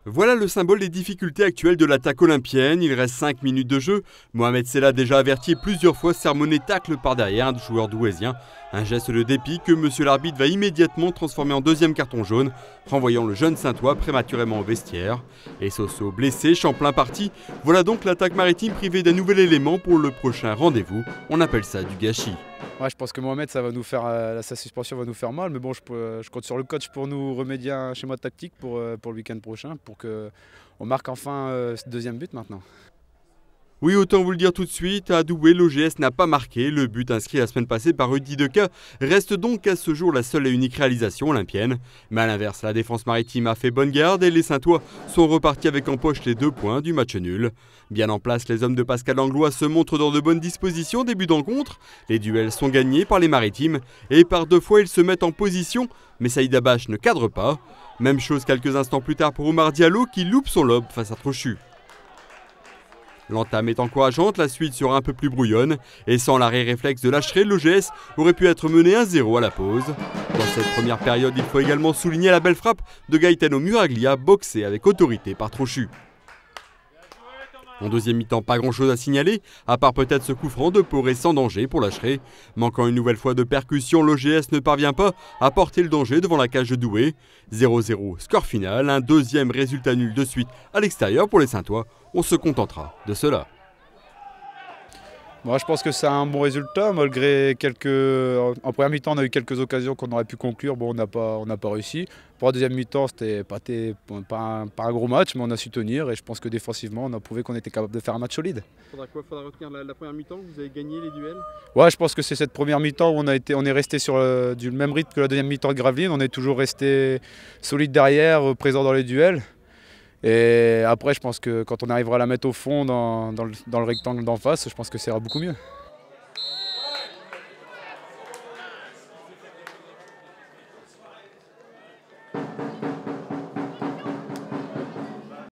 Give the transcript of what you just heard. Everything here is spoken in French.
Voilà le symbole des difficultés actuelles de l'attaque olympienne. Il reste 5 minutes de jeu. Mohamed Sella, déjà averti et plusieurs fois, sermonné tacle par derrière un joueur douaisien. Un geste de dépit que monsieur l'arbitre va immédiatement transformer en deuxième carton jaune, renvoyant le jeune Saintois prématurément au vestiaire. Et Soso blessé, Champlain parti. Voilà donc l'attaque maritime privée d'un nouvel élément pour le prochain rendez-vous. On appelle ça du gâchis. Ouais, je pense que Mohamed, ça va nous faire, sa suspension va nous faire mal, mais bon, je compte sur le coach pour nous remédier à un schéma tactique pour le week-end prochain, pour qu'on marque enfin ce deuxième but maintenant. Oui, autant vous le dire tout de suite, à Douai, l'OGS n'a pas marqué. Le but inscrit la semaine passée par Rudy Deca reste donc à ce jour la seule et unique réalisation olympienne. Mais à l'inverse, la défense maritime a fait bonne garde et les Saintois sont repartis avec en poche les 2 points du match nul. Bien en place, les hommes de Pascal Langlois se montrent dans de bonnes dispositions début d'encontre. Les duels sont gagnés par les maritimes et par 2 fois ils se mettent en position, mais Saïd Abache ne cadre pas. Même chose quelques instants plus tard pour Oumar Diallo qui loupe son lob face à Trochu. L'entame est encourageante, la suite sera un peu plus brouillonne et sans l'arrêt réflexe de Lâcheret, l'OGS aurait pu être mené 1-0 à la pause. Dans cette première période, il faut également souligner la belle frappe de Gaetano Muraglia, boxé avec autorité par Trochu. En deuxième mi-temps, pas grand-chose à signaler, à part peut-être ce coup franc de Poré sans danger pour Lâcheret. Manquant une nouvelle fois de percussion, l'OGS ne parvient pas à porter le danger devant la cage de Douai. 0-0, score final, un deuxième résultat nul de suite à l'extérieur pour les Saintois. On se contentera de cela. Moi, je pense que c'est un bon résultat, malgré En première mi-temps, on a eu quelques occasions qu'on aurait pu conclure. Bon, on n'a pas réussi. Pour la deuxième mi-temps, c'était pas un gros match, mais on a su tenir. Et je pense que défensivement, on a prouvé qu'on était capable de faire un match solide. Faudra retenir la première mi-temps, vous avez gagné les duels? Ouais, je pense que c'est cette première mi-temps où on est resté sur du même rythme que la deuxième mi-temps de Gravelines. On est toujours resté solide derrière, présent dans les duels. Et après, je pense que quand on arrivera à la mettre au fond dans le rectangle d'en face, je pense que ça ira beaucoup mieux.